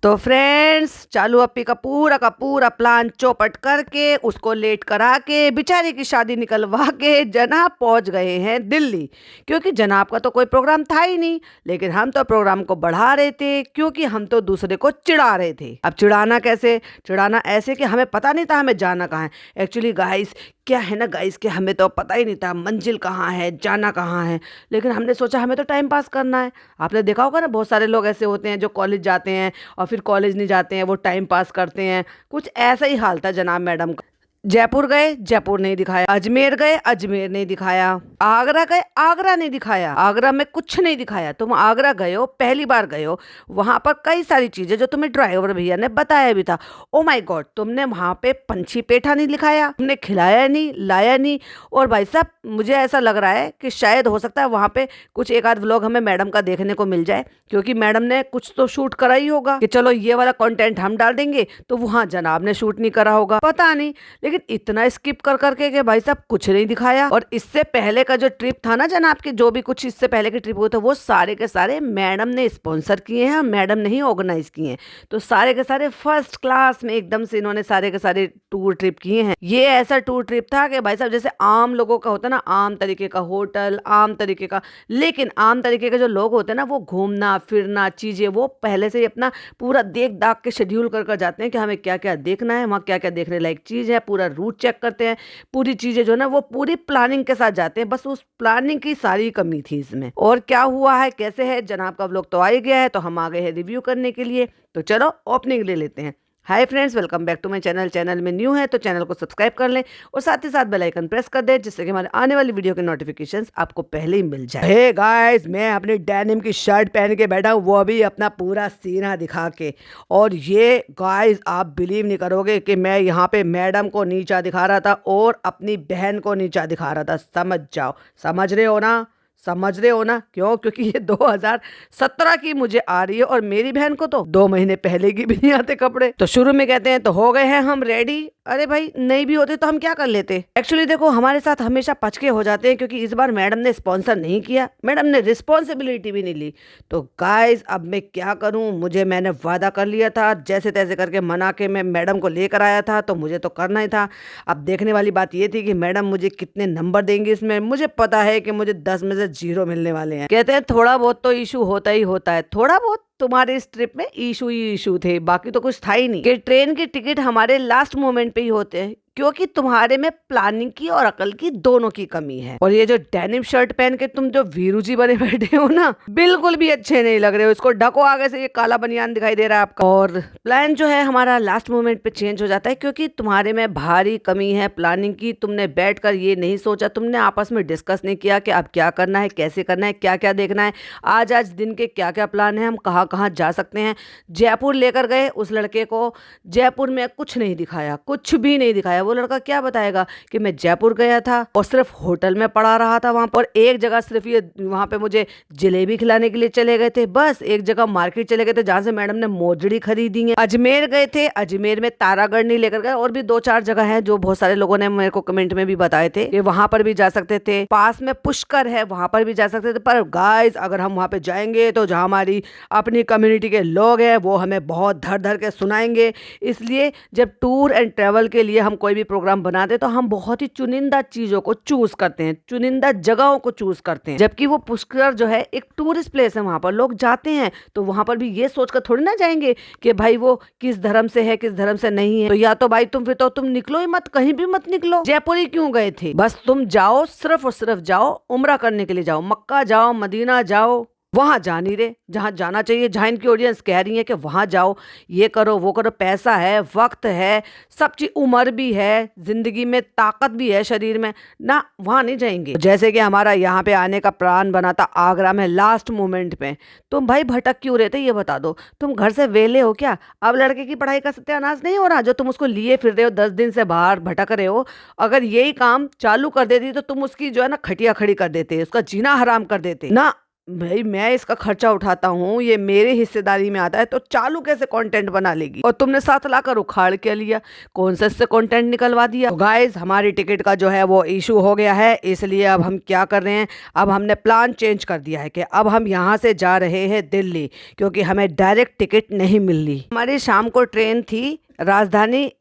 तो फ्रेंड्स, चालू अप्पी का पूरा प्लान चौपट करके उसको लेट करा के बेचारे की शादी निकलवा के जनाब पहुंच गए हैं दिल्ली। क्योंकि जनाब का तो कोई प्रोग्राम था ही नहीं, लेकिन हम तो प्रोग्राम को बढ़ा रहे थे क्योंकि हम तो दूसरे को चिढ़ा रहे थे। अब चिढ़ाना कैसे? चिढ़ाना ऐसे कि हमें पता नहीं था हमें जाना कहाँ है। एक्चुअली गाइस क्या है ना गाइस, कि हमें तो पता ही नहीं था मंजिल कहाँ है, जाना कहाँ है। लेकिन हमने सोचा हमें तो टाइम पास करना है। आपने देखा होगा ना, बहुत सारे लोग ऐसे होते हैं जो कॉलेज जाते हैं और फिर कॉलेज नहीं जाते हैं, वो टाइम पास करते हैं। कुछ ऐसा ही हाल था जनाब मैडम का। जयपुर गए, जयपुर नहीं दिखाया। अजमेर गए, अजमेर नहीं दिखाया। आगरा गए, आगरा नहीं दिखाया। आगरा में कुछ नहीं दिखाया। तुम आगरा गए हो, पहली बार गए हो, वहां पर कई सारी चीजें जो तुम्हें ड्राइवर भैया ने बताया भी था। ओ माय गॉड, तुमने वहां पे पंछी पेठा नहीं दिखाया, तुमने खिलाया नहीं, लाया नहीं। और भाई साहब, मुझे ऐसा लग रहा है कि शायद हो सकता है वहां पे कुछ एक आध व्लॉग हमें मैडम का देखने को मिल जाए, क्योंकि मैडम ने कुछ तो शूट करा ही होगा कि चलो ये वाला कंटेंट हम डाल देंगे, तो वहां जनाब ने शूट नहीं करा होगा, पता नहीं। लेकिन इतना स्किप कर करके कि भाई साहब कुछ नहीं दिखाया। और इससे पहले का जो ट्रिप था ना जनाब के, जो भी कुछ इससे पहले के ट्रिप हुए थे, वो सारे के सारे मैडम ने स्पॉन्सर किए हैं, मैडम ने ही ऑर्गेनाइज किए हैं। तो सारे के सारे फर्स्ट क्लास में एकदम से इन्होंने सारे के सारे टूर ट्रिप किए हैं। ये ऐसा टूर ट्रिप था कि भाई साहब जैसे आम लोगों का होता है ना, आम तरीके का होटल, आम तरीके का। लेकिन आम तरीके के जो लोग होते हैं ना, वो घूमना फिरना चीजें वो पहले से ही अपना पूरा देख दाख के शेड्यूल कर जाते हैं कि हमें क्या क्या देखना है, वहाँ क्या क्या देखने लायक चीज है, पूरा रूट चेक करते हैं। पूरी चीजें जो है ना, वो पूरी प्लानिंग के साथ जाते हैं। बस उस प्लानिंग की सारी कमी थी इसमें। और क्या हुआ है, कैसे है, जनाब का व्लॉग तो आ ही गया है, तो हम आ गए हैं रिव्यू करने के लिए। तो चलो ओपनिंग ले लेते हैं। Hi friends, welcome back to my channel. Channel में न्यू है तो चैनल को सब्सक्राइब कर लें और साथ ही साथ बेल आइकन प्रेस कर दें, जिससे कि हमारे आने वाली वीडियो के नोटिफिकेशंस आपको पहले ही मिल जाए। हे गाइस, मैं अपनी डेनिम की शर्ट पहन के बैठा हूँ, वो भी अपना पूरा सीना दिखा के। और ये गाइस, आप बिलीव नहीं करोगे कि मैं यहाँ पे मैडम को नीचा दिखा रहा था और अपनी बहन को नीचा दिखा रहा था। समझ जाओ, समझ रहे हो ना, समझ रहे हो ना? क्यों? क्योंकि ये 2017 की मुझे आ रही है और मेरी बहन को तो 2 महीने पहले की भी नहीं आते कपड़े। तो शुरू में कहते हैं तो हो गए हैं हम रेडी। अरे भाई, नहीं भी होते तो हम क्या कर लेते। एक्चुअली देखो, हमारे साथ हमेशा पचके हो जाते हैं, क्योंकि इस बार मैडम ने स्पॉन्सर नहीं किया, मैडम ने रिस्पॉन्सिबिलिटी भी नहीं ली। तो गाइज, अब मैं क्या करूं, मैंने वादा कर लिया था, जैसे तैसे करके मना के मैं मैडम को लेकर आया था, तो मुझे तो करना ही था। अब देखने वाली बात ये थी कि मैडम मुझे कितने नंबर देंगी इसमें। मुझे पता है कि मुझे 10 में से 0 मिलने वाले हैं। कहते हैं थोड़ा बहुत तो इशू होता ही होता है। थोड़ा बहुत तुम्हारे इस ट्रिप में इशू ही इशू थे, बाकी तो कुछ था ही नहीं। कि ट्रेन की टिकट हमारे लास्ट मोमेंट पे ही होते हैं, क्योंकि तुम्हारे में प्लानिंग की और अकल की दोनों की कमी है। और ये जो डेनिम शर्ट पहन के तुम जो वीरू जी बने बैठे हो ना, बिल्कुल भी अच्छे नहीं लग रहे हो। इसको ढको आगे से, ये काला बनियान दिखाई दे रहा है आपका। और प्लान जो है हमारा लास्ट मोमेंट पे चेंज हो जाता है, क्योंकि तुम्हारे में भारी कमी है प्लानिंग की। तुमने बैठकर ये नहीं सोचा, तुमने आपस में डिस्कस नहीं किया कि अब क्या करना है, कैसे करना है, क्या क्या देखना है, आज दिन के क्या क्या प्लान है, हम कहाँ कहाँ जा सकते हैं। जयपुर लेकर गए उस लड़के को, जयपुर में कुछ नहीं दिखाया, कुछ भी नहीं दिखाया। वो लड़का क्या बताएगा कि मैं जयपुर गया था और सिर्फ होटल में पड़ा रहा था वहां पर। एक जगह सिर्फ ये वहां पे मुझे जलेबी खिलाने के लिए चले गए थे, बस एक जगह मार्केट चले गए थे जहां से मैडम ने मोजड़ी खरीदी है। अजमेर गए थे, अजमेर में तारागढ़ नहीं लेकर गए। और भी 2-4 जगह है जो बहुत सारे लोगों ने मेरे को कमेंट में भी बताए थे कि वहां पर भी जा सकते थे। पास में पुष्कर है, वहां पर भी जा सकते थे। पर गाइस, अगर हम वहां पे जाएंगे तो जहां हमारी अपनी कम्युनिटी के लोग हैं वो हमें बहुत धर धर के सुनाएंगे। इसलिए जब टूर एंड ट्रेवल के लिए हम कोई भी प्रोग्राम बनाते तो हम बहुत ही चुनिंदा चीजों को चूज करते हैं, चुनिंदा जगहों को चूज करते हैं। जबकि वो पुष्कर जो है एक टूरिस्ट प्लेस है, वहां पर लोग जाते हैं, तो वहां पर भी ये सोचकर थोड़ी ना जाएंगे कि भाई वो किस धर्म से है, किस धर्म से नहीं है। तो या तो भाई तुम निकलो ही मत, कहीं भी मत निकलो। जयपुर ही क्यों गए थे? बस तुम जाओ, सिर्फ और सिर्फ जाओ, उम्रा करने के लिए जाओ, मक्का जाओ, मदीना जाओ। वहां जा नहीं रहे जहां जाना चाहिए, जहां इनकी ऑडियंस कह रही है कि वहां जाओ, ये करो वो करो। पैसा है, वक्त है, सब चीज, उम्र भी है, जिंदगी में ताकत भी है शरीर में ना, वहां नहीं जाएंगे। जैसे कि हमारा यहाँ पे आने का प्लान बना था आगरा में लास्ट मोमेंट पे। तुम भाई भटक क्यों रहे थे ये बता दो। तुम घर से वेले हो क्या? अब लड़के की पढ़ाई का सत्यानाश नहीं हो रहा जो तुम उसको लिए फिर रहे हो, 10 दिन से बाहर भटक रहे हो। अगर यही काम चालू कर देती तो तुम उसकी जो है ना खटिया खड़ी कर देते, उसका जीना हराम कर देते ना। भाई मैं इसका खर्चा उठाता हूँ, ये मेरे हिस्सेदारी में आता है, तो चालू कैसे कंटेंट बना लेगी? और तुमने 7 लाख उखाड़ के लिया, कौन सा इससे कंटेंट निकलवा दिया? तो गाइज हमारी टिकट का जो है वो इशू हो गया है, इसलिए अब हम क्या कर रहे हैं, अब हमने प्लान चेंज कर दिया है कि अब हम यहाँ से जा रहे हैं दिल्ली, क्योंकि हमें डायरेक्ट टिकट नहीं मिल रही। हमारी शाम को ट्रेन थी राजधानी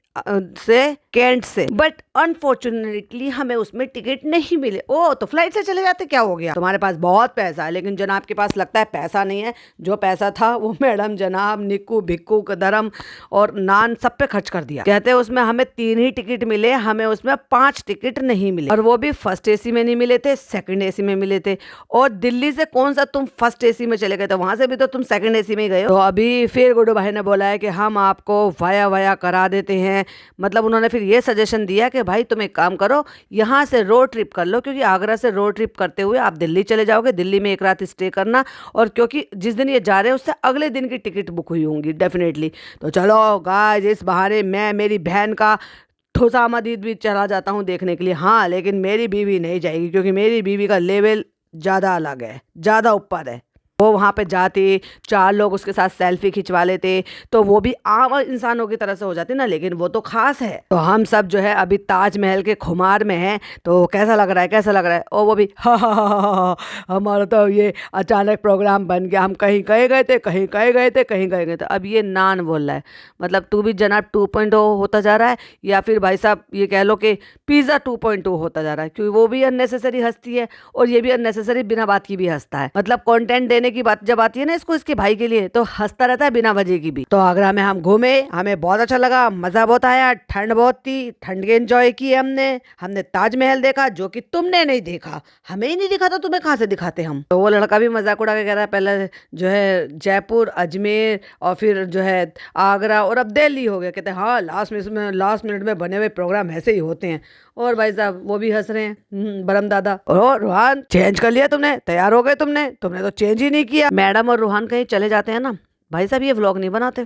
से कैंट से, बट अनफॉर्चुनेटली हमें उसमें टिकट नहीं मिले। ओ तो फ्लाइट से चले जाते, क्या हो गया? तुम्हारे पास बहुत पैसा है, लेकिन जनाब के पास लगता है पैसा नहीं है। जो पैसा था वो मैडम जनाब निक्कू भिक्कू धर्म और नान सब पे खर्च कर दिया। कहते हैं उसमें हमें 3 ही टिकट मिले, हमें उसमें 5 टिकट नहीं मिले, और वो भी फर्स्ट एसी में नहीं मिले थे, सेकंड एसी में मिले थे। और दिल्ली से कौन सा तुम फर्स्ट एसी में चले गए थे, वहां से भी तो तुम सेकंड एसी में ही गए हो। तो अभी फिर गुड्डू भाई ने बोला है कि हम आपको वाया वाया करा देते हैं। मतलब उन्होंने फिर ये सजेशन दिया कि भाई तुम एक काम करो, यहाँ से रोड ट्रिप कर लो, क्योंकि आगरा से रोड ट्रिप करते हुए आप दिल्ली चले जाओगे, दिल्ली में एक रात स्टे करना, और क्योंकि जिस दिन ये जा रहे हैं उससे अगले दिन की टिकट बुक हुई होंगी डेफिनेटली। तो चलो गाइस, इस बहाने मैं मेरी बहन का ठुसामदीद भी चला जाता हूँ देखने के लिए। हाँ, लेकिन मेरी बीवी नहीं जाएगी, क्योंकि मेरी बीवी का लेवल ज़्यादा अलग है, ज़्यादा ऊपर है। वो वहाँ पे जाते, 4 लोग उसके साथ सेल्फी खिंचवा लेते, तो वो भी आम इंसानों की तरह से हो जाते ना, लेकिन वो तो खास है। तो हम सब जो है अभी ताजमहल के खुमार में हैं। तो कैसा लग रहा है, कैसा लग रहा है? और वो भी हमारा तो ये अचानक प्रोग्राम बन गया, हम कहीं कहे गए थे, कहीं कहे गए थे, कहीं कहे गए थे। अब ये नान बोल रहा है, मतलब तू भी जनाब 2.0 होता जा रहा है, या फिर भाई साहब ये कह लो कि पिज़्ज़ा 2.0 होता जा रहा है, क्योंकि वो भी अननेसेसरी हंसती है और ये भी अननेसेसरी बिना बात की भी हंसता है। मतलब कंटेंट देने की बात जब आती है ना इसको, इसके भाई के लिए, तो हंसता रहता है बिना वजह की भी। तो आगरा में हम घूमे, हमें बहुत अच्छा लगा, मजा बहुत आया, ठंड बहुत थी, ठंड के एंजॉय की हमने ताजमहल देखा जो कि तुमने नहीं देखा, हमें ही नहीं दिखा तो तुम्हें कहाँ से दिखाते हम। तो वो लड़का भी मजाक उड़ा के कह रहा है पहले जो है जयपुर, अजमेर और फिर जो है आगरा और अब दिल्ली हो गया। कहते हैं हाँ लास्ट मिनट में बने हुए प्रोग्राम ऐसे ही होते हैं। और भाई साहब वो भी हंस रहे हैं, बरम दादा। और रूहान चेंज कर लिया तुमने, तैयार हो गए तुमने तो चेंज ही नहीं किया। मैडम और रूहान कहीं चले जाते हैं ना भाई साहब, ये व्लॉग नहीं बनाते।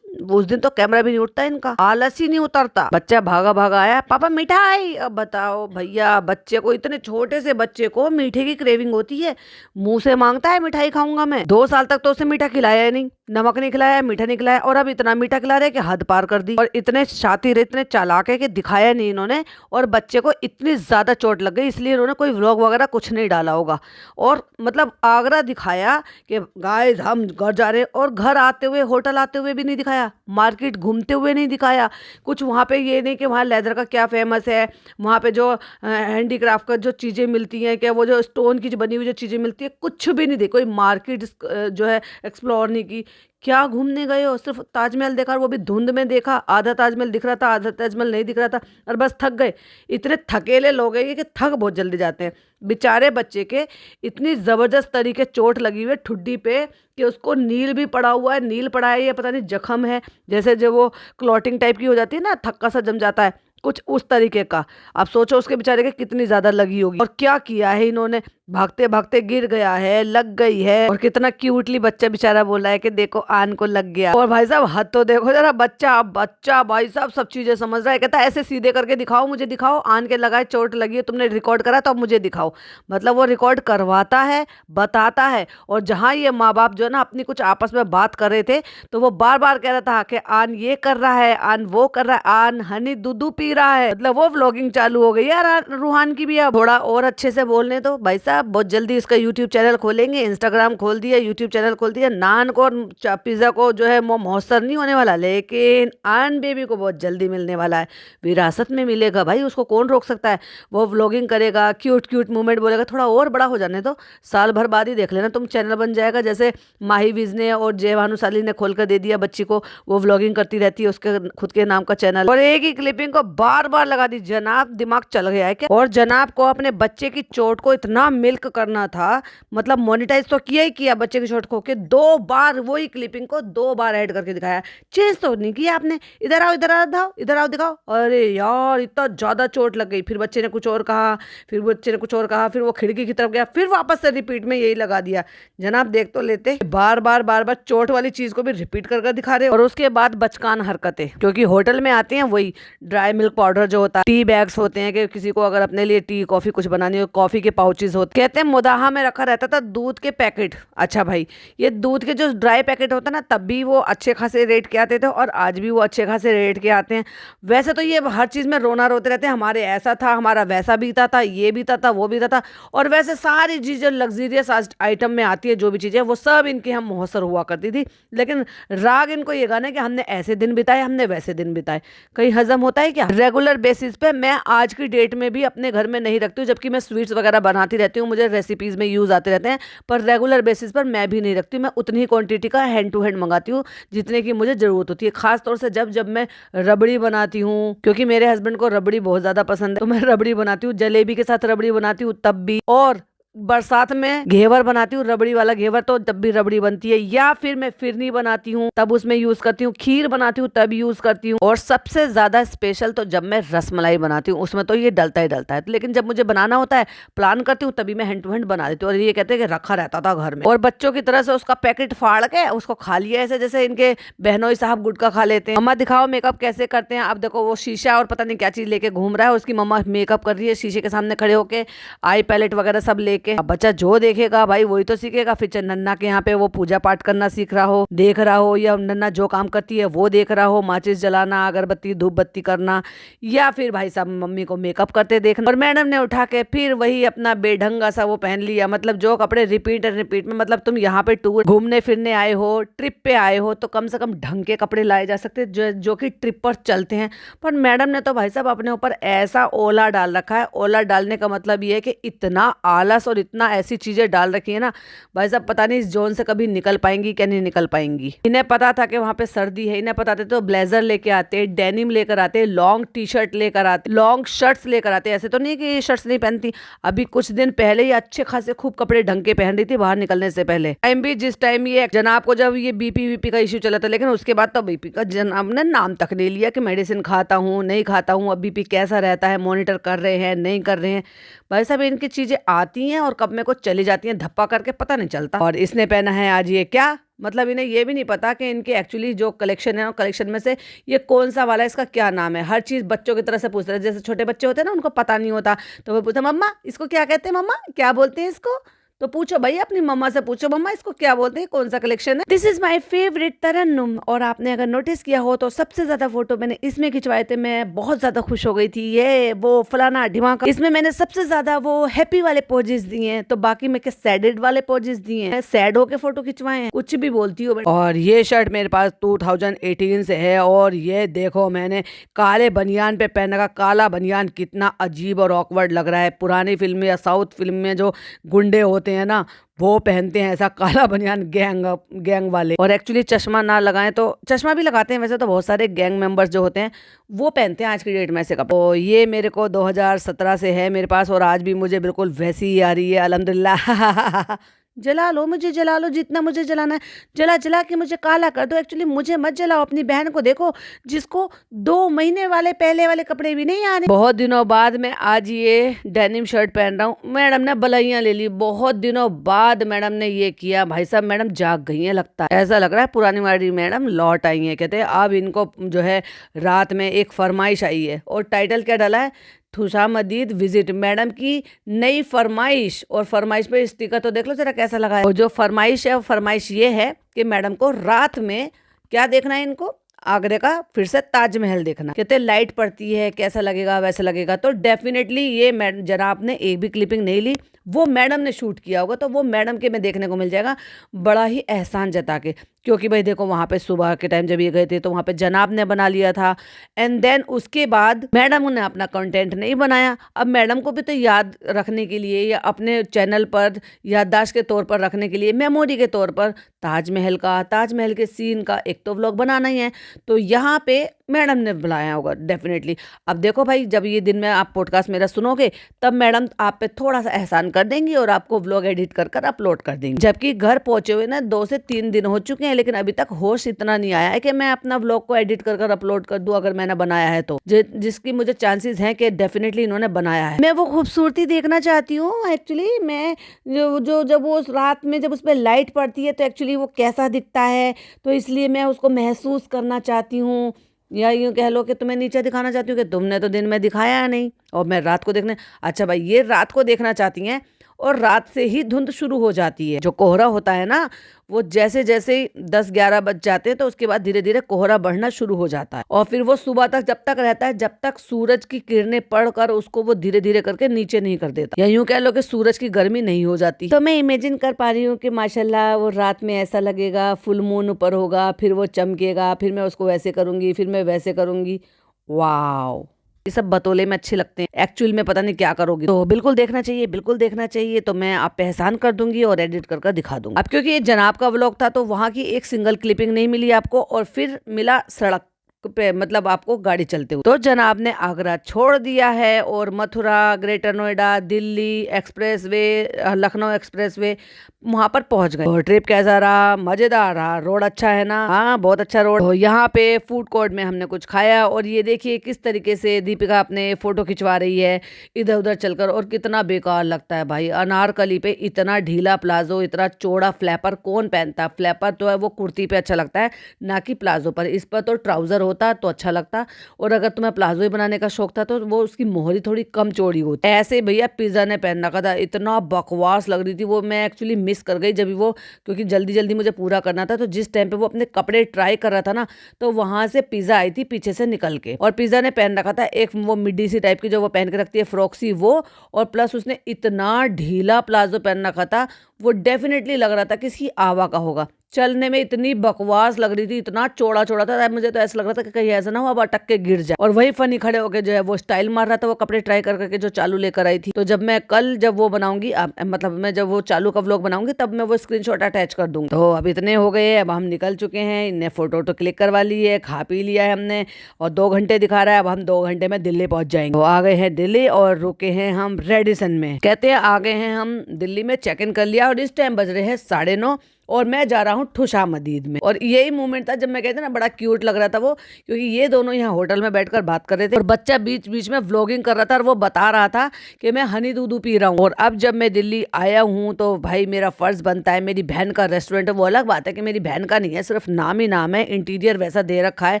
उस दिन तो कैमरा भी नहीं उठता इनका, आलस ही नहीं उतरता। बच्चा भागा भागा आया, पापा मिठाई। अब बताओ भैया, बच्चे को, इतने छोटे से बच्चे को मीठे की क्रेविंग होती है, मुंह से मांगता है मिठाई खाऊंगा मैं। 2 साल तक तो उसे मीठा खिलाया ही नहीं, नमक नहीं खिलाया, मीठा नहीं खिलाया, और अब इतना मीठा खिला रहे कि हद पार कर दी। और इतने शातिर, इतने चालाक है कि दिखाया नहीं इन्होंने, और बच्चे को इतनी ज्यादा चोट लग गई, इसलिए इन्होंने कोई व्लॉग वगैरह कुछ नहीं डाला होगा। और मतलब आगरा दिखाया कि गाइस हम घर जा रहे, और घर आते हुए, होटल आते हुए भी नहीं दिखाया, मार्केट घूमते हुए नहीं दिखाया कुछ। वहाँ पे ये नहीं कि वहाँ लेदर का क्या फेमस है, वहाँ पे जो हैंडीक्राफ्ट का जो चीज़ें मिलती हैं, क्या वो जो स्टोन की जो बनी हुई जो चीज़ें मिलती है, कुछ भी नहीं दी। कोई मार्केट जो है एक्सप्लोर नहीं की। क्या घूमने गए हो? सिर्फ ताजमहल देखा, और वो भी धुंध में देखा। आधा ताजमहल दिख रहा था, आधा ताजमहल नहीं दिख रहा था, और बस थक गए। इतने थकेले लोग हैं कि थक बहुत जल्दी जाते हैं। बेचारे बच्चे के इतनी ज़बरदस्त तरीके चोट लगी हुई है ठुड्डी पे कि उसको नील भी पड़ा हुआ है। नील पड़ा है, ये पता नहीं जख्म है, जैसे जो वो क्लॉटिंग टाइप की हो जाती है ना, थक्का सा जम जाता है, कुछ उस तरीके का। आप सोचो उसके बेचारे के कितनी ज्यादा लगी होगी। और क्या किया है इन्होंने, भागते भागते गिर गया है, लग गई है। और कितना क्यूटली बच्चा बेचारा बोला है कि देखो आन को लग गया। और भाई साहब हाथ तो देखो जरा, बच्चा भाई साहब सब चीजें समझ रहा है। कहता है ऐसे सीधे करके दिखाओ, मुझे दिखाओ, आन के लगाए, चोट लगी है, तुमने रिकॉर्ड करा तो अब मुझे दिखाओ। मतलब वो रिकॉर्ड करवाता है, बताता है। और जहाँ ये माँ बाप जो है ना अपनी कुछ आपस में बात कर रहे थे, तो वो बार बार कह रहा था कि आन ये कर रहा है, आन वो कर रहा है, आन हनी दूध पी रहा है। मतलब वो व्लॉगिंग चालू हो गई यार रूहान की भी। अब थोड़ा और अच्छे से बोलने दो भाई साहब। बहुत जल्दी इसका यूट्यूब चैनल खोलेंगे, इंस्टाग्राम खोल दिया, यूट्यूब चैनल खोल दिया। नान को और पिज्जा को जो है महोत्सव नहीं होने वाला, लेकिन आन बेबी को बहुत जल्दी मिलने वाला है, विरासत में मिलेगा भाई। उसको कौन रोक सकता है? वो व्लॉगिंग करेगा, क्यूट क्यूट मूवमेंट बोलेगा। थोड़ा और बड़ा हो जाने दो, साल भर बाद ही देख लेना तुम, चैनल बन जाएगा। जैसे माही विज ने और जय भानुशाली ने खोल कर दे दिया बच्ची को, वो व्लॉगिंग करती रहती है उसके खुद के नाम का चैनल, और एक ही क्लिपिंग को बार बार लगा दी। जनाब दिमाग चल गया है क्या? और जनाब को अपने बच्चे की चोट को इतना मिल्क करना था, मतलब मोनेटाइज तो किया ही किया बच्चे की चोट को, कि 2 बार वही क्लिपिंग को 2 बार ऐड करके दिखाया। चेंज तो नहीं किया आपने, इधर आओ, इधर आओ, इधर आओ, दिखाओ। अरे यार इतना ज्यादा चोट लग गई। फिर बच्चे ने कुछ और कहा, फिर बच्चे ने कुछ और कहा, फिर वो खिड़की की तरफ गया, फिर वापस से रिपीट में यही लगा दिया। जनाब देख तो लेते, बार बार चोट वाली चीज को भी रिपीट कर दिखा रहे। और उसके बाद बचकान हरकतें, क्योंकि होटल में आते हैं वही ड्राई मिल्क मिल्क पाउडर जो होता है, टी बैग्स होते हैं कि किसी को अगर अपने लिए टी कॉफी कुछ बनानी हो, कॉफी के पाउचेस होते, कहते हैं मुदाहा में रखा रहता था दूध के पैकेट। अच्छा भाई, ये दूध के जो ड्राई पैकेट होता है ना, तब भी वो अच्छे खासे रेट के आते थे और आज भी वो अच्छे खासे रेट के आते हैं। वैसे तो ये हर चीज में रोना रोते रहते हैं, हमारे ऐसा था, हमारा वैसा बीता था, ये बीता था, वो बीता था। और वैसे सारी चीजें लग्जरियस आइटम में आती है, जो भी चीजें वो सब इनके हम मुहस्सर हुआ करती थी। लेकिन राग इनको ये गाना है कि हमने ऐसे दिन बिताए, हमने वैसे दिन बिताए। कहीं हजम होता है क्या? रेगुलर बेसिस पे मैं आज की डेट में भी अपने घर में नहीं रखती हूँ, जबकि मैं स्वीट्स वगैरह बनाती रहती हूँ, मुझे रेसिपीज में यूज आते रहते हैं, पर रेगुलर बेसिस पर मैं भी नहीं रखती हूँ। मैं उतनी ही क्वांटिटी का हैंड टू हैंड मंगाती हूँ जितने की मुझे जरूरत होती है। खास तौर से जब जब मैं रबड़ी बनाती हूँ, क्योंकि मेरे हस्बैंड को रबड़ी बहुत ज्यादा पसंद है, तो मैं रबड़ी बनाती हूँ, जलेबी के साथ रबड़ी बनाती हूँ तब भी। और बरसात में घेवर बनाती हूँ, रबड़ी वाला घेवर, तो तब भी रबड़ी बनती है। या फिर मैं फिरनी बनाती हूँ तब उसमें यूज करती हूँ, खीर बनाती हूँ तब यूज करती हूँ। और सबसे ज्यादा स्पेशल तो जब मैं रसमलाई बनाती हूँ, उसमें तो ये डलता ही डलता है। लेकिन जब मुझे बनाना होता है, प्लान करती हूँ, तभी मैं हैंड टू हैंड बना देती हूँ। और ये कहते हैं कि रखा रहता था घर में, और बच्चों की तरह से उसका पैकेट फाड़ के उसको खा लिया, ऐसे जैसे इनके बहनोई साहब गुटखा खा लेते हैं। मम्मा दिखाओ मेकअप कैसे करते हैं। अब देखो वो शीशा और पता नहीं क्या चीज लेके घूम रहा है, उसकी मम्मा मेकअप कर रही है शीशे के सामने खड़े होके, आई पैलेट वगैरह सब लेके। अब बच्चा जो देखेगा भाई वही तो सीखेगा। फिर चाहे नन्ना के यहाँ पे वो पूजा पाठ करना सीख रहा हो, देख रहा हो, या नन्ना जो काम करती है वो देख रहा हो, माचिस जलाना, अगरबत्ती धूप बत्ती करना, या फिर भाई साहब मम्मी को मेकअप करते देखना। और मैडम ने उठा के फिर वही अपना बेढंगा सा वो पहन लिया। मतलब जो कपड़े रिपीट एंड रिपीट में, मतलब तुम यहाँ पे टूर घूमने फिरने आए हो, ट्रिप पे आए हो, तो कम से कम ढंग के कपड़े लाए जा सकते जो कि ट्रिप पर चलते हैं। पर मैडम ने तो भाई साहब अपने ऊपर ऐसा ओला डाल रखा है। ओला डालने का मतलब ये है कि इतना आलस और इतना ऐसी चीजें डाल रखी है ना भाई साहब, पता नहीं इस जोन से कभी निकल पाएंगी क्या नहीं निकल पाएंगी। इन्हें पता था कि वहां पे सर्दी है, इन्हें पता था तो ब्लेजर लेके आते, डेनिम लेकर आते, लॉन्ग टी शर्ट लेकर आते, लॉन्ग शर्ट्स लेकर आते। ऐसे तो नहीं कि शर्ट्स नहीं पहनती, अभी कुछ दिन पहले ही अच्छे खासे खूब कपड़े ढंग के पहन रही थी बाहर निकलने से पहले। टाइम भी जिस टाइम ये जनाब को जब ये बीपी वीपी का इश्यू चला था, लेकिन उसके बाद तो बीपी का जनाब ने नाम तक ले लिया कि मेडिसिन खाता हूँ नहीं खाता हूँ, अब बीपी कैसा रहता है, मॉनिटर कर रहे हैं नहीं कर रहे हैं। भाई साहब इनकी चीजें आती हैं और कब में को चली जाती हैं धप्पा करके, पता नहीं चलता। और इसने पहना है आज ये क्या, मतलब इन्हें ये भी नहीं पता कि इनके एक्चुअली जो कलेक्शन है, कलेक्शन में से ये कौन सा वाला है, इसका क्या नाम है। हर चीज बच्चों की तरह से पूछ रहे हैं, जैसे छोटे बच्चे होते हैं ना, उनको पता नहीं होता तो वो पूछते मम्मा इसको क्या कहते हैं, मम्मा क्या बोलते हैं इसको। तो पूछो भाई अपनी मम्मा से पूछो, मम्मा इसको क्या बोलते हैं, कौन सा कलेक्शन है। दिस इज माय फेवरेट तरन्नुम। और आपने अगर नोटिस किया हो तो सबसे ज्यादा फोटो मैंने इसमें खिंचवाए थे, मैं बहुत ज्यादा खुश हो गई थी। ये वो फलाना ढिमाका, इसमें मैंने सबसे ज्यादा वो हैप्पी वाले पोजेस दिए हैं, तो बाकी मैं क्या सैडेड वाले पोजेस दिए हैं, सैड होके फोटो खिंचवाए हैं, कुछ भी बोलती हूँ। और ये शर्ट मेरे पास 2018 से है, और ये देखो मैंने काले बनियान पे पहना का, काला बनियान कितना अजीब और ऑकवर्ड लग रहा है। पुरानी फिल्म या साउथ फिल्म में जो गुंडे होते हैं ना, वो पहनते हैं ऐसा काला बनियान, गैंग वाले। और एक्चुअली चश्मा ना लगाएं तो, चश्मा भी लगाते हैं वैसे तो बहुत सारे गैंग मेंबर्स जो होते हैं, वो पहनते हैं आज की डेट में ऐसे कपड़े। तो ये मेरे को 2017 से है मेरे पास, और आज भी मुझे बिल्कुल वैसी ही आ रही है अल्हम्दुलिल्लाह। जला लो मुझे, जला लो जितना मुझे जलाना है, जला जला के मुझे काला कर दो। एक्चुअली मुझे मत जलाओ, अपनी बहन को देखो जिसको 2 महीने वाले पहले वाले कपड़े भी नहीं आ रहे। बहुत दिनों बाद मैं आज ये डेनिम शर्ट पहन रहा हूँ। मैडम ने बलाइयाँ ले ली, बहुत दिनों बाद मैडम ने ये किया। भाई साहब मैडम जाग गई है लगता है, ऐसा लग रहा है पुरानी वाली मैडम लौट आई है। कहते हैं अब इनको जो है रात में एक फरमाइश आई है, और टाइटल क्या डाला है, खुशामदीद विजिट, मैडम की नई फरमाइश। और फरमाइश पे स्टिकर तो देख लो जरा कैसा लगा है। और जो फरमाइश है वो फरमाइश ये है कि मैडम को रात में क्या देखना है, इनको आगरे का फिर से ताजमहल देखना। कहते लाइट पड़ती है कैसा लगेगा वैसा लगेगा। तो डेफिनेटली ये जनाब ने एक भी क्लिपिंग नहीं ली, वो मैडम ने शूट किया होगा, तो वो मैडम के में देखने को मिल जाएगा बड़ा ही एहसान जता के। क्योंकि भाई देखो वहां पे सुबह के टाइम जब ये गए थे तो वहां पे जनाब ने बना लिया था, एंड देन उसके बाद मैडम ने अपना कंटेंट नहीं बनाया। अब मैडम को भी तो याद रखने के लिए या अपने चैनल पर याददाश्त के तौर पर रखने के लिए, मेमोरी के तौर पर ताजमहल के सीन का एक तो व्लॉग बनाना ही है, तो यहाँ पे मैडम ने बुलाया होगा डेफिनेटली। अब देखो भाई जब ये दिन में आप पॉडकास्ट मेरा सुनोगे तब मैडम आप पे थोड़ा सा एहसान कर देंगी और आपको व्लॉग एडिट कर कर अपलोड कर देंगी। जबकि घर पहुंचे हुए ना 2 से 3 दिन हो चुके हैं, लेकिन अभी तक होश इतना नहीं आया है कि मैं अपना व्लॉग को एडिट कर कर अपलोड कर दूं। अगर मैंने बनाया है तो जिसकी मुझे चांसेस हैं कि डेफिनेटली इन्होंने बनाया है। मैं वो खूबसूरती देखना चाहती हूँ एक्चुअली। मैं जो जब वो रात में जब उस पर लाइट पड़ती है तो एक्चुअली वो कैसा दिखता है, तो इसलिए मैं उसको महसूस करना चाहती हूँ। या यूँ कह लो कि तुम्हें नीचे दिखाना चाहती हूँ कि तुमने तो दिन में दिखाया नहीं और मैं रात को देखने। अच्छा भाई, ये रात को देखना चाहती हैं और रात से ही धुंध शुरू हो जाती है। जो कोहरा होता है ना, वो जैसे जैसे 10-11 बज जाते हैं तो उसके बाद धीरे धीरे कोहरा बढ़ना शुरू हो जाता है और फिर वो सुबह तक जब तक रहता है, जब तक सूरज की किरणें पड़कर उसको वो धीरे धीरे करके नीचे नहीं कर देता, या यूं कह लो कि सूरज की गर्मी नहीं हो जाती। तो मैं इमेजिन कर पा रही हूँ कि माशाल्लाह वो रात में ऐसा लगेगा, फुल मून ऊपर होगा, फिर वो चमकेगा, फिर मैं उसको वैसे करूंगी, फिर मैं वैसे करूंगी। वाओ, ये सब बतौले में अच्छे लगते हैं, एक्चुअल में पता नहीं क्या करोगी। तो बिल्कुल देखना चाहिए, बिल्कुल देखना चाहिए। तो मैं आप पे एहसान कर दूंगी और एडिट कर दिखा दूंगी। अब क्योंकि ये जनाब का व्लॉग था तो वहाँ की एक सिंगल क्लिपिंग नहीं मिली आपको, और फिर मिला सड़क पे, मतलब आपको गाड़ी चलते हुए। तो जनाब ने आगरा छोड़ दिया है और Mathura, greater Noida, Delhi expressway, Lucknow expressway, वहां पर पहुंच गए। और ट्रिप कैसा रहा? मजेदार रहा। रोड अच्छा है ना? हाँ, बहुत अच्छा रोड। तो यहाँ पे फूड कोर्ट में हमने कुछ खाया और ये देखिए किस तरीके से दीपिका अपने फोटो खिंचवा रही है इधर उधर चलकर, और कितना बेकार लगता है भाई। अनारकली पे इतना ढीला प्लाजो, इतना चौड़ा फ्लैपर कौन पहनता? फ्लैपर तो है वो कुर्ती पे अच्छा लगता है, ना कि प्लाजो पर। इस पर तो ट्राउजर होता तो अच्छा लगता, और अगर तुम्हें प्लाजो ही बनाने का शौक था तो वो उसकी मोहरी थोड़ी कम चौड़ी होती। ऐसे भैया पिज्जा ने पहन रखा था, इतना बकवास लग रही थी वो। मैं एक्चुअली मिस कर गई जब वो, क्योंकि जल्दी जल्दी मुझे पूरा करना था। तो जिस टाइम पे वो अपने कपड़े ट्राई कर रहा था ना, तो वहां से पिज्जा आई थी पीछे से निकल के, और पिज्जा ने पहन रखा था एक वो मिड्डी सी टाइप की जो वो पहन के रखती है, फ्रॉक सी वो, और प्लस उसने इतना ढीला प्लाजो पहन रखा था, वो डेफिनेटली लग रहा था कि इसकी आवा का होगा। चलने में इतनी बकवास लग रही थी, इतना चौड़ा चौड़ा था, मुझे तो ऐसा लग रहा था कि कहीं ऐसा ना हो अब अटक के गिर जाए। और वही फनी खड़े होके जो है वो स्टाइल मार रहा था, वो कपड़े ट्राई कर करके जो चालू लेकर आई थी। तो जब मैं कल जब वो बनाऊंगी, मतलब मैं जब वो चालू का व्लॉग बनाऊंगी, तब मैं वो स्क्रीनशॉट अटैच कर दूंगी। तो अब इतने हो गए, अब हम निकल चुके हैं, इन्हें फोटो तो क्लिक करवा ली है, खा पी लिया है हमने, और 2 घंटे दिखा रहा है। अब हम 2 घंटे में दिल्ली पहुंच जाएंगे। तो आ गए हैं दिल्ली और रुके हैं हम रेडिसन में। कहते हैं आ गए हैं हम दिल्ली में, चेक इन कर लिया, और इस टाइम बज रहे हैं 9:30 और मैं जा रहा हूँ खुशामदीद में। और यही मोमेंट था जब मैं कहते ना, बड़ा क्यूट लग रहा था वो, क्योंकि ये दोनों यहाँ होटल में बैठकर बात कर रहे थे और बच्चा बीच बीच में व्लॉगिंग कर रहा था और वो बता रहा था कि मैं हनी दूधू पी रहा हूँ। और अब जब मैं दिल्ली आया हूँ तो भाई मेरा फर्ज बनता है, मेरी बहन का रेस्टोरेंट है, वो अलग बात है कि मेरी बहन का नहीं है, सिर्फ नाम ही नाम है, इंटीरियर वैसा दे रखा है,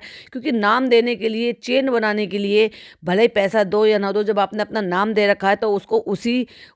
क्योंकि नाम देने के लिए, चेन बनाने के लिए भले ही पैसा दो या ना दो, जब आपने अपना नाम दे रखा है तो उसको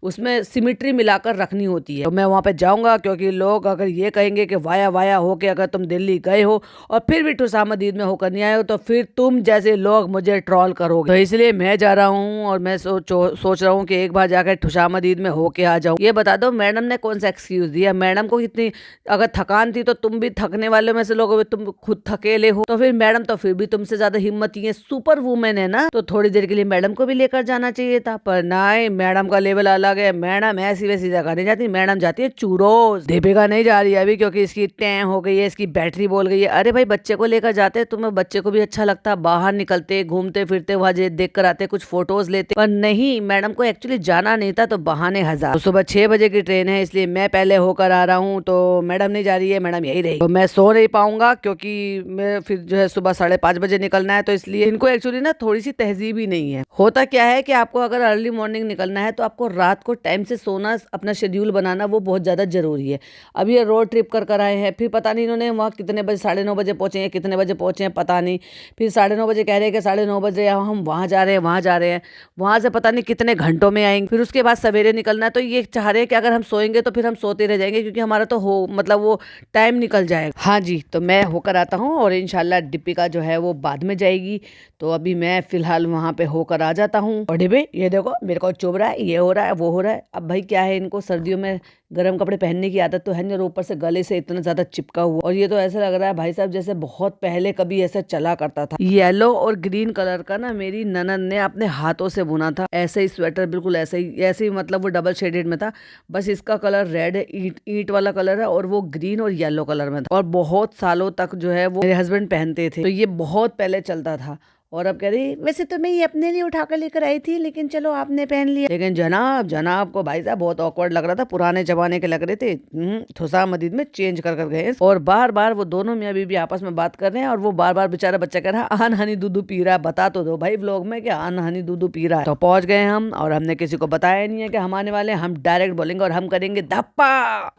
उसमें सिमिट्री मिलाकर रखनी होती है। तो मैं वहाँ पे जाऊँगा, क्योंकि लोग अगर ये कहेंगे कि वाया वाया हो के अगर तुम दिल्ली गए हो और फिर भी खुशामदीद में होकर नहीं आए हो, तो फिर तुम जैसे लोग मुझे ट्रोल करोगे। तो इसलिए मैं जा रहा हूँ और मैं सोच रहा हूँ कि एक बार जाकर खुशामदीद में होके आ जाऊँ। ये बता दो मैडम ने कौन सा एक्सक्यूज दिया? मैडम को कितनी अगर थकान थी तो तुम भी थकने वालों में से लोग हो, तुम खुद थकेले हो, तो फिर मैडम तो फिर भी तुमसे ज्यादा हिम्मती है, सुपर वुमेन है ना, तो थोड़ी देर के लिए मैडम को भी लेकर जाना चाहिए था। पर नहीं, मैडम का लेवल अलग है। मैडम ऐसी वैसी जगह नहीं जाती, मैडम जाती है चूरोस। दीपिका नहीं जा रही है अभी, क्योंकि इसकी टैं हो गई है, इसकी बैटरी बोल गई है। अरे भाई, बच्चे को लेकर जाते तुम्हें, बच्चे को भी अच्छा लगता, बाहर निकलते, घूमते फिरते, वहां देख कर आते, कुछ फोटोज लेते। पर नहीं, मैडम को एक्चुअली जाना नहीं था, तो बहाने हजार। तो सुबह 6 बजे की ट्रेन है, इसलिए मैं पहले होकर आ रहा हूँ, तो मैडम नहीं जा रही है, मैडम यही रही। तो मैं सो नहीं पाऊंगा, क्योंकि मैं फिर जो है सुबह 5:30 बजे निकलना है, तो इसलिए इनको एक्चुअली ना थोड़ी सी तहजीब ही नहीं है। होता क्या है कि आपको अगर अर्ली मॉर्निंग निकलना है तो आपको रात को टाइम से सोना, अपना शेड्यूल बनाना वो बहुत ज्यादा जरूरी है। अब ये रोड ट्रिप कर आए हैं, फिर पता नहीं इन्होंने वहाँ कितने बजे, 9:30 बजे पहुंचे हैं, कितने बजे पहुंचे हैं पता नहीं। फिर 9:30 बजे कह रहे हैं कि 9:30 बजे हम वहाँ जा रहे हैं, वहाँ जा रहे हैं, वहाँ से पता नहीं कितने घंटों में आएंगे। फिर उसके बाद सवेरे निकलना है, तो ये चाह रहे हैं कि अगर हम सोएंगे तो फिर हम सोते रह जाएंगे, क्योंकि हमारा तो मतलब वो टाइम निकल जाएगा। हाँ जी, तो मैं होकर आता हूँ और इंशाल्लाह दीपिका जो है वो बाद में जाएगी। तो अभी मैं फिलहाल वहाँ पे होकर आ जाता हूँ। और डिबे ये देखो मेरे को चुभ रहा है, ये हो रहा है, वो हो रहा है। अब भाई क्या है, इनको सर्दियों में गर्म कपड़े पहनने की आदत तो है नहीं, और ऊपर से गले से इतना ज्यादा चिपका हुआ, और ये तो ऐसा लग रहा है भाई साहब जैसे बहुत पहले कभी ऐसा चला करता था। येलो और ग्रीन कलर का ना मेरी ननद ने अपने हाथों से बुना था, ऐसे ही स्वेटर, बिल्कुल ऐसे ही मतलब वो डबल शेडेड में था, बस इसका कलर रेड है, ईंट वाला कलर है, और वो ग्रीन और येलो कलर में था, और बहुत सालों तक जो है वो मेरे हस्बैंड पहनते थे। तो ये बहुत पहले चलता था, और अब कह रही वैसे तो मैं ये अपने लिए उठा कर लेकर आई थी, लेकिन चलो आपने पहन लिया। लेकिन जनाब जनाब को भाई साहब बहुत ऑकवर्ड लग रहा था, पुराने जमाने के लग रहे थे। खुशामदीद में चेंज कर कर गए और बार बार वो दोनों मियां बीवी आपस में बात कर रहे हैं और वो बार बार बेचारा बच्चा कह रहा है आन हनी दूधू पी रहा है। बता तो दो भाई व्लॉग में कि आन हनी दूधू पी रहा है। तो पहुंच गए हम और हमने किसी को बताया नहीं है कि हम आने वाले, हम डायरेक्ट बोलेंगे और हम करेंगे धप्पा।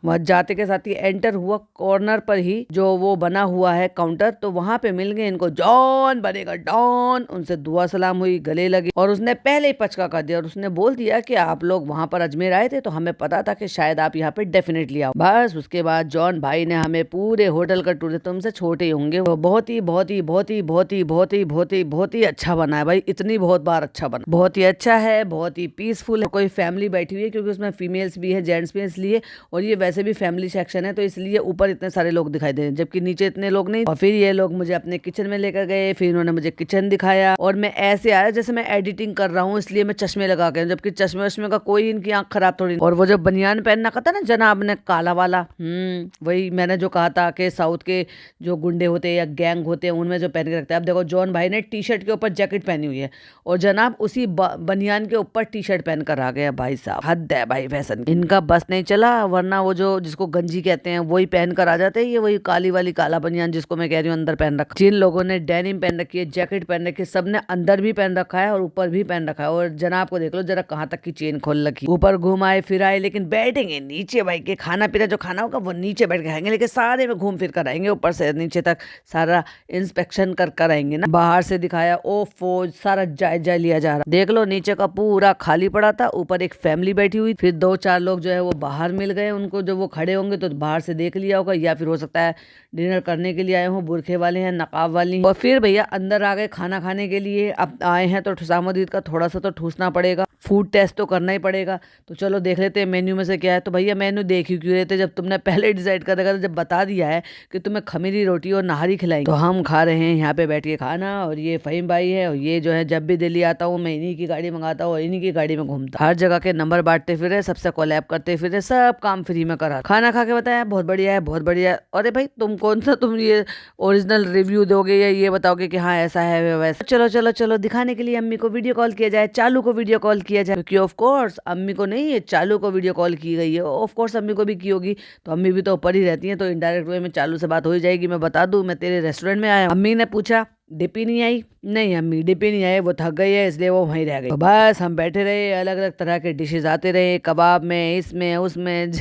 वहां जाते के साथ ही एंटर हुआ, कॉर्नर पर ही जो वो बना हुआ है काउंटर, तो वहां पे मिल गए इनको जॉन बनेगा डॉन। उनसे दुआ सलाम हुई, गले लगे और उसने पहले ही पचका कर दिया और उसने बोल दिया कि आप लोग वहां पर अजमेर आए थे तो हमें पता था कि शायद आप यहाँ पे डेफिनेटली आओ। बस उसके बाद जॉन भाई ने हमें पूरे होटल का टूर, तुमसे छोटे ही होंगे, वो बहुत ही बहुत ही बहुत ही बहुत ही बहुत ही बहुत ही बहुत ही अच्छा बना है भाई, इतनी बहुत बार अच्छा बना, बहुत ही अच्छा है, बहुत ही पीसफुल है। कोई फैमिली बैठी हुई है क्योंकि उसमें फीमेल्स भी है जेंट्स भी है इसलिए, और ये वैसे भी फैमिली सेक्शन है तो इसलिए ऊपर इतने सारे लोग दिखाई दे रहे हैं जबकि नीचे इतने लोग नहीं। और फिर ये लोग मुझे अपने किचन में लेकर गए, फिर इन्होंने मुझे किचन दिखाया और मैं ऐसे आया जैसे मैं एडिटिंग कर रहा हूँ, इसलिए मैं चश्मे लगा के, जबकि चश्मे वश्मे का कोई इनकी आंख खराब थोड़ी। और वो जो बनियान पहनना था ना जनाब ने, काला वाला, वही मैंने जो कहा था कि साउथ के जो गुंडे होते हैं या गैंग होते हैं उनमें जो पहन के रखते हैं। अब देखो जॉन भाई ने टी शर्ट के ऊपर जैकेट पहनी हुई है और जनाब उसी बनियान के ऊपर टी शर्ट पहन कर आ गया। भाई साहब हद है भाई, फैशन इनका बस नहीं चला, वरना वो जो जिसको गंजी कहते हैं वही पहन कर आ जाते हैं। ये वही काली वाली काला बनियान जिसको मैं कह रही हूँ अंदर पहन रखा। जिन लोगों ने डेनिम पहन रखी है, जैकेट पहन रखी है, सबने अंदर भी पहन रखा है और ऊपर भी पहन रखा है। और जनाब को देख लो जरा कहाँ तक की चेन खोल रखी, ऊपर घुमाए फिराए, लेकिन बैठेंगे नीचे भाई के, खाना पीना जो खाना होगा वो नीचे बैठ के खाएंगे, लेकिन सारे में घूम फिर कर आएंगे, ऊपर से नीचे तक सारा इंस्पेक्शन कर आएंगे ना। बाहर से दिखाया ओफो सारा जायजा लिया जा रहा, देख लो नीचे का पूरा खाली पड़ा था, ऊपर एक फैमिली बैठी हुई, फिर 2-4 लोग जो है वो बाहर मिल गए उनको, जो वो खड़े होंगे तो बाहर से देख लिया होगा या फिर हो सकता है डिनर करने के लिए आए हों, बुरखे वाले हैं नकाब वाली। और फिर भैया अंदर आ गए खाना खाने के लिए। अब आए हैं तो खुशामदीद का थोड़ा सा तो ठूसना पड़ेगा, फूड टेस्ट तो करना ही पड़ेगा। तो चलो देख लेते हैं मेन्यू में से क्या है। तो भैया मेन्यू देख ही क्यों रहे थे जब तुमने पहले डिसाइड कर रखा था, जब बता दिया है कि तुम्हें खमीरी रोटी और नहारी खिलाई, तो हम खा रहे हैं यहाँ पे बैठ के खाना। और ये फहीम भाई है और ये जो है जब भी दिल्ली आता हूँ मैं इन्हीं की गाड़ी मंगाता हूँ, इन्हीं की गाड़ी में घूमता, हर जगह के नंबर बांटते फिरे, सबसे कोलैब करते फिरे, सब काम फ्री में करा। खाना खा के बताया बहुत बढ़िया है बहुत बढ़िया है। अरे भाई तुम कौन सा, तुम ये ओरिजिनल रिव्यू दोगे या ये बताओगे कि हाँ ऐसा है वैसा। चलो चलो चलो दिखाने के लिए अम्मी को वीडियो कॉल किया जाए, चालू को वीडियो कॉल किया जाए, क्योंकि ऑफ कोर्स अम्मी को नहीं है चालू को वीडियो कॉल की गई है, ऑफ कोर्स अम्मी को भी की होगी, तो अम्मी भी तो ऊपर ही रहती है, तो इनडायरेक्ट वे में चालू से बात हो ही जाएगी। मैं बता दूं मैं तेरे रेस्टोरेंट में आया। अम्मी ने पूछा डिपी नहीं आई, नहीं अम्मी डिपी नहीं आई, वो थक गई है इसलिए वो वहीं रह गई। तो बस हम बैठे रहे, अलग अलग तरह के डिशेज आते रहे, कबाब में इसमें उसमें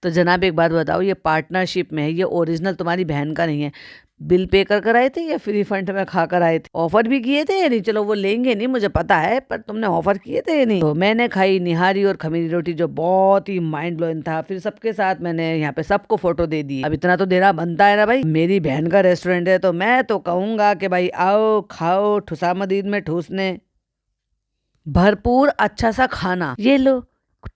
तो जनाब एक बात बताओ, ये पार्टनरशिप में है, ये ओरिजिनल तुम्हारी बहन का नहीं है। बिल पे कर आए थे या फ्री फंड में खा कर आए थे? ऑफर भी किए थे या नहीं? चलो वो लेंगे नहीं मुझे पता है, पर तुमने ऑफर किए थे या नहीं? तो मैंने खाई निहारी और खमीरी रोटी जो बहुत ही माइंड ब्लोइंग था। फिर सबके साथ मैंने यहाँ पे सबको फोटो दे दी। अब इतना तो देना बनता है ना भाई, मेरी बहन का रेस्टोरेंट है तो मैं तो कहूंगा कि भाई आओ खाओ, खुशामदीद में ठूसने भरपूर अच्छा सा खाना, ये लो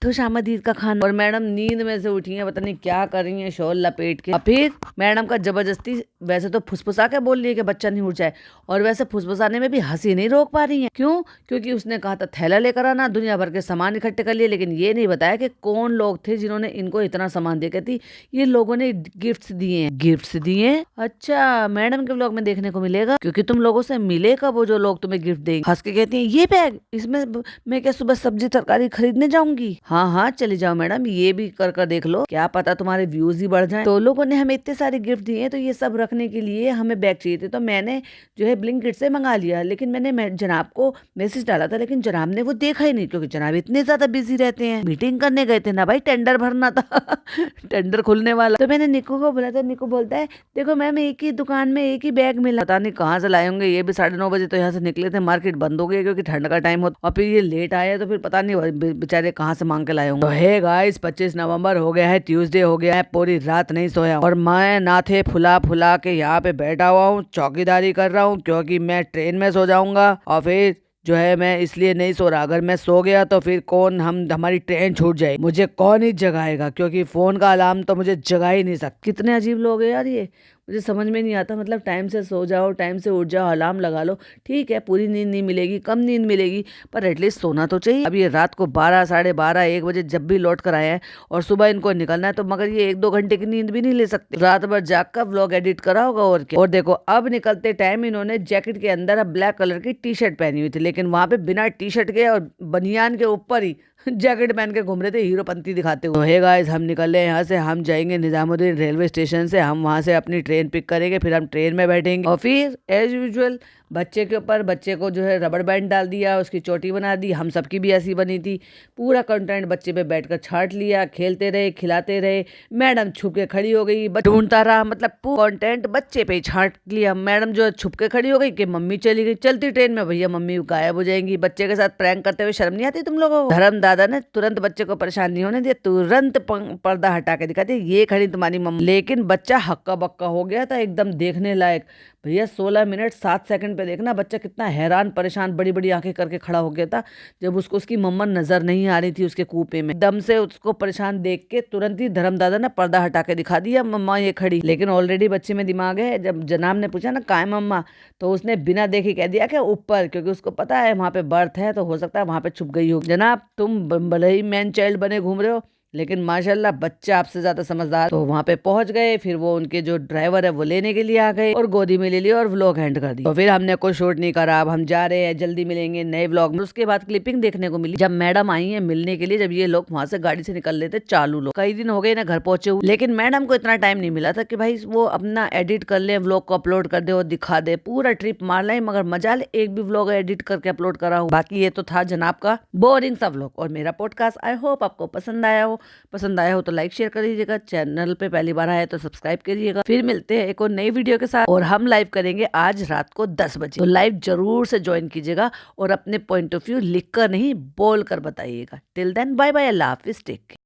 खुशामदीद का खाना। और मैडम नींद में से उठी हैं, पता नहीं क्या कर रही हैं शॉल लपेट के। और फिर मैडम का जबरदस्ती, वैसे तो फुसफुसा के बोल रही है कि बच्चा नहीं उठ जाए, और वैसे फुसफुसाने में भी हंसी नहीं रोक पा रही है। क्यों? क्योंकि उसने कहा था थैला लेकर आना, दुनिया भर के सामान इकट्ठे कर लिए, लेकिन ये नहीं बताया कि कौन लोग थे जिन्होंने इनको इतना सामान दिया। कहती ये लोगों ने गिफ्ट्स दिए हैं। गिफ्ट्स दिए? अच्छा मैडम के ब्लॉग में देखने को मिलेगा, क्योंकि तुम लोगों से मिलेगा वो जो लोग तुम्हें गिफ्ट देंगे। हंस के कहती है ये बैग, इसमें मैं क्या सुबह सब्जी तरकारी खरीदने जाऊंगी? हाँ हाँ चली जाओ मैडम, ये भी कर देख लो, क्या पता तुम्हारे व्यूज ही बढ़ जाएं। तो लोगों ने हमें इतने सारे गिफ्ट दिए तो ये सब रखने के लिए हमें बैग चाहिए थे, तो मैंने जो है ब्लिंकिट से मंगा लिया। लेकिन मैंने जनाब को मैसेज डाला था, लेकिन जनाब ने वो देखा ही नहीं, क्योंकि जनाब इतने ज्यादा बिजी रहते हैं। मीटिंग करने गए थे ना भाई, टेंडर भरना था टेंडर खुलने वाला। तो मैंने निक्कू को बोला था, निक्कू बोलता है देखो मैम एक ही दुकान में एक ही बैग मिला, पता नहीं कहाँ से लाए होंगे। ये भी 9:30 बजे तो यहाँ से निकले थे, मार्केट बंद हो गई क्योंकि ठंड का टाइम होता, और फिर ये लेट आए तो फिर पता नहीं बेचारे कहाँ से मांग के लाए होंगे। तो हे गाइस 25 नवंबर हो गया है, ट्यूसडे हो गया है, पूरी रात नहीं सोया और मैं नाथे फुला फुला के यहाँ पे बैठा हुआ हूँ, चौकीदारी कर रहा हूँ, क्योंकि मैं ट्रेन में सो जाऊंगा। और फिर जो है मैं इसलिए नहीं सो रहा, अगर मैं सो गया तो फिर कौन, हमारी ट्रेन छूट जाए, मुझे कौन ही जगाएगा, क्योंकि फोन का अलार्म तो मुझे जगा ही नहीं सकता। कितने अजीब लोग हैं यार ये, मुझे समझ में नहीं आता। मतलब टाइम से सो जाओ, टाइम से उठ जाओ, अलार्म लगा लो, ठीक है पूरी नींद नहीं मिलेगी, कम नींद मिलेगी, पर एटलीस्ट सोना तो चाहिए। अब ये रात को 12, साढ़े 12, 1 बजे जब भी लौट कर आए हैं और सुबह इनको निकलना है, तो मगर ये 1-2 घंटे की नींद भी नहीं ले सकते। रात भर जाग कर व्लॉग एडिट करा होगा और क्या। और देखो अब निकलते टाइम इन्होंने जैकेट के अंदर ब्लैक कलर की टी शर्ट पहनी हुई थी, लेकिन वहां पे बिना टी शर्ट के और बनियान के ऊपर ही जैकेट पहन के घूम रहे थे हीरोपंती दिखाते हुए। हे गाइस, हम निकल रहे हैं यहाँ से, हम जाएंगे निजामुद्दीन रेलवे स्टेशन से, हम वहां से अपनी ट्रेन पिक करेंगे, फिर हम ट्रेन में बैठेंगे और फिर एज यूजुअल बच्चे के ऊपर बच्चे को जो है रबड़ बैंड डाल दिया, उसकी चोटी बना दी। हम सबकी भी ऐसी बनी थी। पूरा कंटेंट बच्चे पे बैठकर छाट लिया, खेलते रहे, खिलाते रहे। मैडम छुप के खड़ी हो गई, ढूंढता रहा, मतलब पूरा कंटेंट बच्चे पे ही छाट लिया। मैडम जो है छुप के खड़ी हो गई कि मम्मी चली गई। चलती ट्रेन में भैया मम्मी गायब हो जाएंगी। बच्चे के साथ प्रैंक करते हुए शर्म नहीं आती तुम लोगों को? धर्म दादा ने तुरंत बच्चे को परेशान नहीं होने दिया, तुरंत पर्दा हटा के दिखा दिया, ये खड़ी तुम्हारी मम्मी। लेकिन बच्चा हक्का बक्का हो गया था, एकदम देखने लायक। भैया 16 मिनट 7 सेकंड पे देखना बच्चा कितना हैरान परेशान बड़ी बड़ी आंखें करके खड़ा हो गया था, जब उसको उसकी मम्मा नजर नहीं आ रही थी उसके कूपे में। दम से उसको परेशान देख के तुरंत ही धर्मदादा ने पर्दा हटा के दिखा दिया, मम्मा ये खड़ी। लेकिन ऑलरेडी बच्चे में दिमाग है। जब जनाब ने पूछा ना कहाँ है मम्मा, तो उसने बिना देखे कह दिया कि ऊपर, क्योंकि उसको पता है वहां पे बर्थ है, तो हो सकता है वहां पे छुप गई हो। जनाब तुम भले ही मैन चाइल्ड बने घूम रहे हो, लेकिन माशाल्लाह बच्चा आपसे ज्यादा समझदार। तो वहां पे पहुंच गए, फिर वो उनके जो ड्राइवर है वो लेने के लिए आ गए और गोदी में ले लिया और व्लॉग एंड कर दिया। तो फिर हमने कोई शूट नहीं करा, अब हम जा रहे हैं, जल्दी मिलेंगे नए व्लॉग में। उसके बाद क्लिपिंग देखने को मिली, जब मैडम आई है मिलने के लिए, जब ये लोग वहां से गाड़ी से निकल रहे थे, चालू लोग। कई दिन हो गए ना घर पहुंचे हुए, लेकिन मैडम को इतना टाइम नहीं मिला था कि भाई वो अपना एडिट कर ले, व्लॉग को अपलोड कर दे और दिखा दे। पूरा ट्रिप मार ले, मगर मजा ले एक भी व्लॉग एडिट करके अपलोड करा हो। बाकी ये तो था जनाब का बोरिंग सा व्लॉग और मेरा पॉडकास्ट। आई होप आपको पसंद आया हो। पसंद आया हो तो लाइक शेयर कर दीजिएगा। चैनल पे पहली बार आए तो सब्सक्राइब करिएगा। फिर मिलते हैं एक और नई वीडियो के साथ, और हम लाइव करेंगे आज रात को 10 बजे। तो लाइव जरूर से ज्वाइन कीजिएगा और अपने पॉइंट ऑफ व्यू लिख कर नहीं बोल कर बताइएगा। टिल देन बाय बाय, अल्लाह हाफिज, टेक केयर।